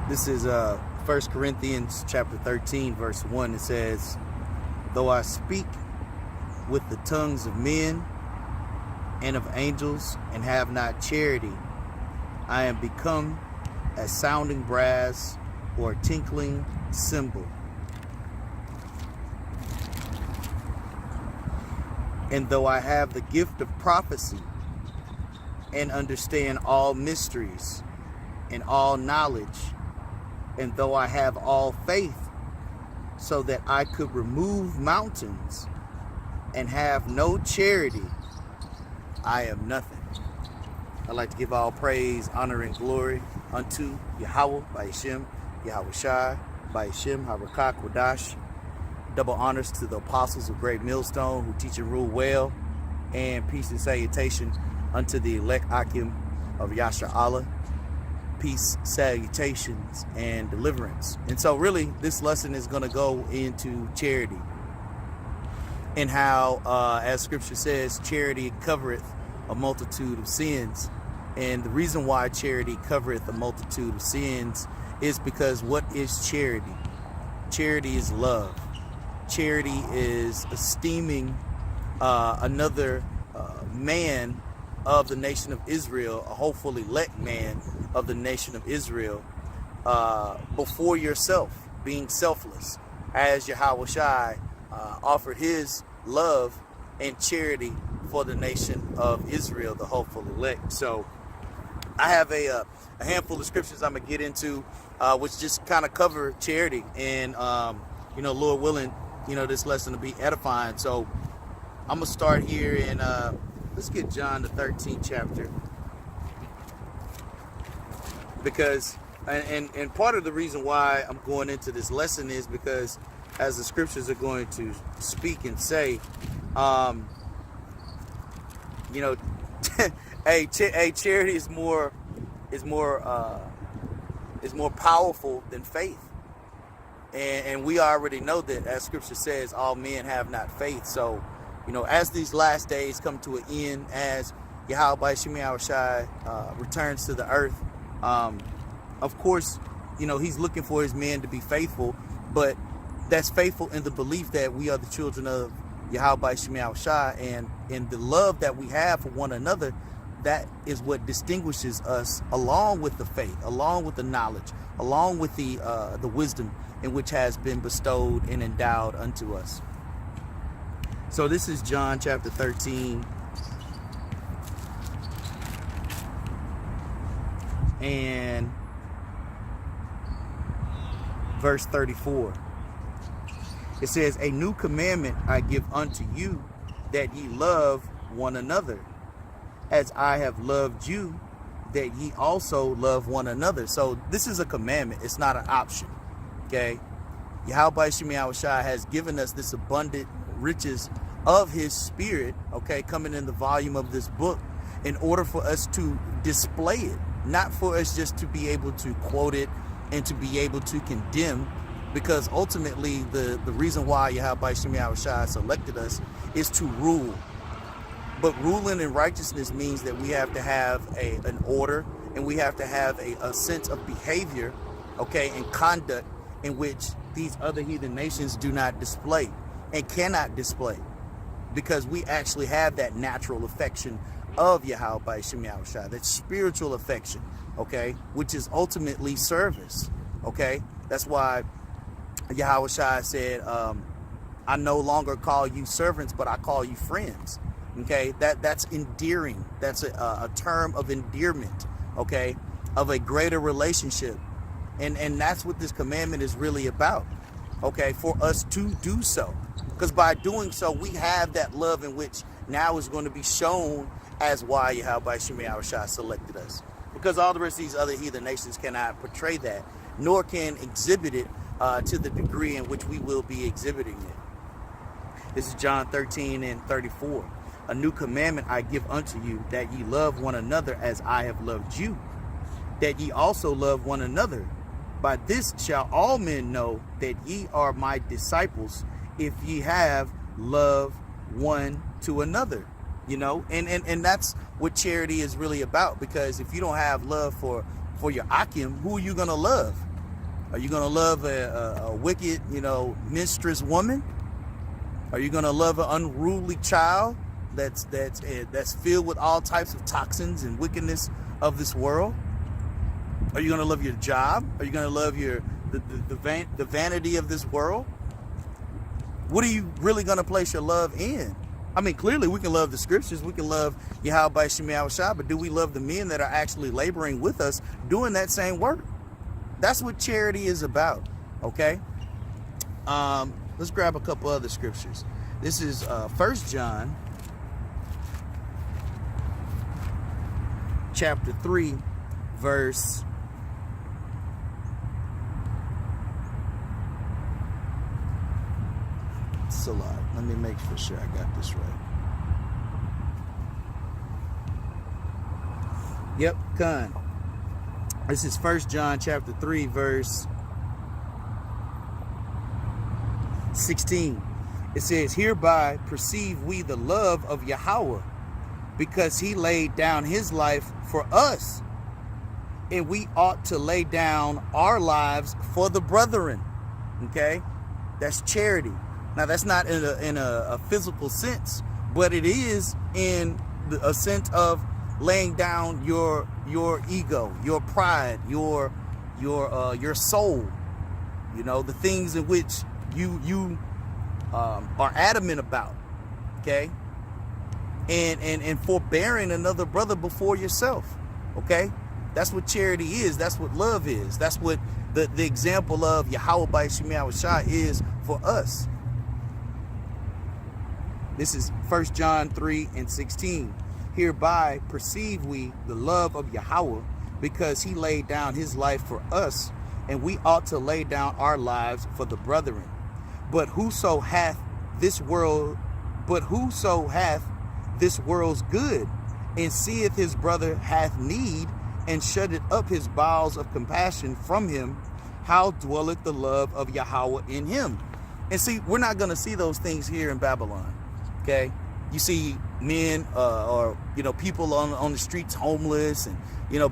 This is 1 Corinthians chapter 13, verse 1. It says, though I speak with the tongues of men and of angels and have not charity, I am become as sounding brass or a tinkling cymbal. And though I have the gift of prophecy and understand all mysteries and all knowledge, and though I have all faith so that I could remove mountains and have no charity, I am nothing. I'd like to give all praise, honor, and glory unto Yahawah, bahasham, Yahawashi, bahasham, Rawchaa Qadash. Double honors to the apostles of Great Millstone who teach and rule well, and peace and salutation unto the elect Akim of Yasha. Peace, salutations, and deliverance. And so really this lesson is going to go into charity and how, as scripture says, charity covereth a multitude of sins. And the reason why charity covereth a multitude of sins is because what is charity? Charity is love. Charity is esteeming another man of the nation of Israel, a hopeful elect man of the nation of Israel, before yourself, being selfless, as Yahawashi offered his love and charity for the nation of Israel, the hopeful elect. So I have a handful of scriptures I'm gonna get into, which just kind of cover charity, and Lord willing, this lesson to be edifying. So I'm gonna start here in let's get John the 13th chapter, because and part of the reason why I'm going into this lesson is because, as the scriptures are going to speak and say, charity is more powerful than faith. And we already know that, as scripture says, all men have not faith. So, as these last days come to an end, as Yahawashi returns to the earth, of course, he's looking for his men to be faithful, but that's faithful in the belief that we are the children of Yahawashi, and the love that we have for one another. That is what distinguishes us, along with the faith, along with the knowledge, along with the wisdom in which has been bestowed and endowed unto us. So this is John chapter 13 and verse 34. It says, a new commandment I give unto you, that ye love one another, as I have loved you, that ye also love one another. So this is a commandment. It's not an option. Okay. Yahawashi has given us this abundant riches of his spirit, okay, coming in the volume of this book, in order for us to display it, not for us just to be able to quote it and to be able to condemn, because ultimately the reason why Yahawashi selected us is to rule. But ruling in righteousness means that we have to have an order, and we have to have a sense of behavior, okay, and conduct in which these other heathen nations do not display and cannot display, because we actually have that natural affection of Yahawashi, that spiritual affection, okay, which is ultimately service, okay. That's why Yahawashi said, I no longer call you servants, but I call you friends. Okay, that's endearing. That's a term of endearment, okay, of a greater relationship. And that's what this commandment is really about, okay, for us to do so. Because by doing so, we have that love in which now is going to be shown as why Yahawashi selected us. Because all the rest of these other heathen nations cannot portray that, nor can exhibit it to the degree in which we will be exhibiting it. This is John 13 and 34. A new commandment I give unto you, that ye love one another as I have loved you, that ye also love one another. By this shall all men know that ye are my disciples, if ye have love one to another. And that's what charity is really about, because if you don't have love for your Akim, who are you going to love? Are you going to love a wicked, minstrous woman? Are you going to love an unruly child that's filled with all types of toxins and wickedness of this world? Are you going to love your job? Are you going to love the vanity of this world? What are you really going to place your love in? I mean, clearly we can love the scriptures. We can love Yahawashi, but do we love the men that are actually laboring with us doing that same work? That's what charity is about, okay? Let's grab a couple other scriptures. This is 1 John chapter 3, verse 's a lot. Let me make sure I got this right. Yep, Khan. This is 1 John chapter 3, verse 16. It says, "Hereby perceive we the love of Yahawah, because he laid down his life for us, and we ought to lay down our lives for the brethren." Okay? That's charity. Now, that's not in a physical sense, but it is in a sense of laying down your ego, your pride, your soul, the things in which you are adamant about, okay, and forbearing another brother before yourself, okay. That's what charity is. That's what love is. That's what the example of Yahawashi is for us. This is 1 John 3 and 16. "Hereby perceive we the love of Yahawah, because he laid down his life for us, and we ought to lay down our lives for the brethren. But whoso hath this world's good, and seeth his brother hath need, and shutteth up his bowels of compassion from him, how dwelleth the love of Yahawah in him?" And see, we're not going to see those things here in Babylon. Okay, you see men or people on the streets homeless and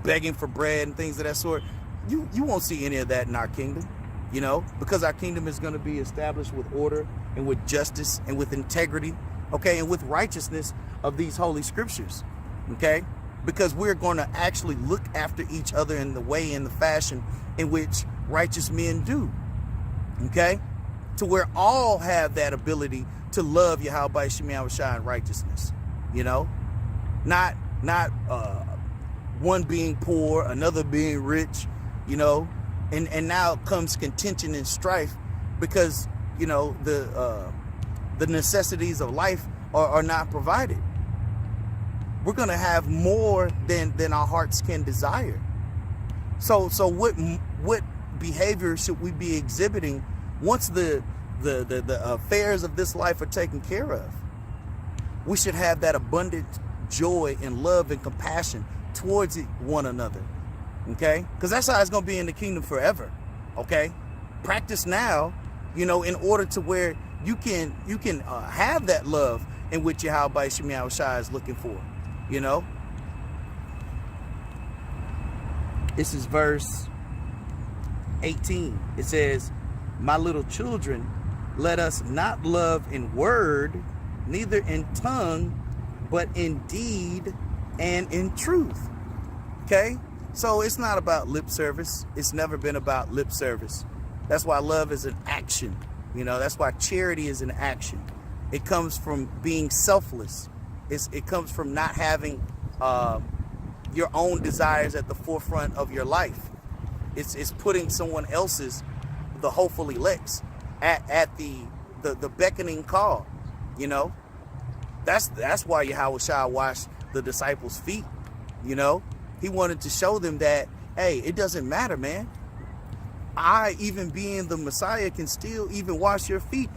begging for bread and things of that sort. You won't see any of that in our kingdom, because our kingdom is going to be established with order and with justice and with integrity, okay, and with righteousness of these holy scriptures, okay, because we're going to actually look after each other in the way and the fashion in which righteous men do, okay, to where all have that ability to love Yahawashi in righteousness, not one being poor, another being rich, and now comes contention and strife because the necessities of life are not provided. We're gonna have more than our hearts can desire. So what behavior should we be exhibiting once the affairs of this life are taken care of? We should have that abundant joy and love and compassion towards one another, okay? Because that's how it's going to be in the kingdom forever, okay? Practice now, in order to where you can have that love in which Yahawashi is looking for, This is verse 18. It says, "My little children, let us not love in word, neither in tongue, but in deed and in truth." Okay? So it's not about lip service. It's never been about lip service. That's why love is an action. That's why charity is an action. It comes from being selfless. It comes from not having your own desires at the forefront of your life. It's putting someone else's, the hopeful elects, at the beckoning call. That's why Yahawashi washed the disciples' feet. He wanted to show them that, hey, it doesn't matter, man. I, even being the Messiah, can still even wash your feet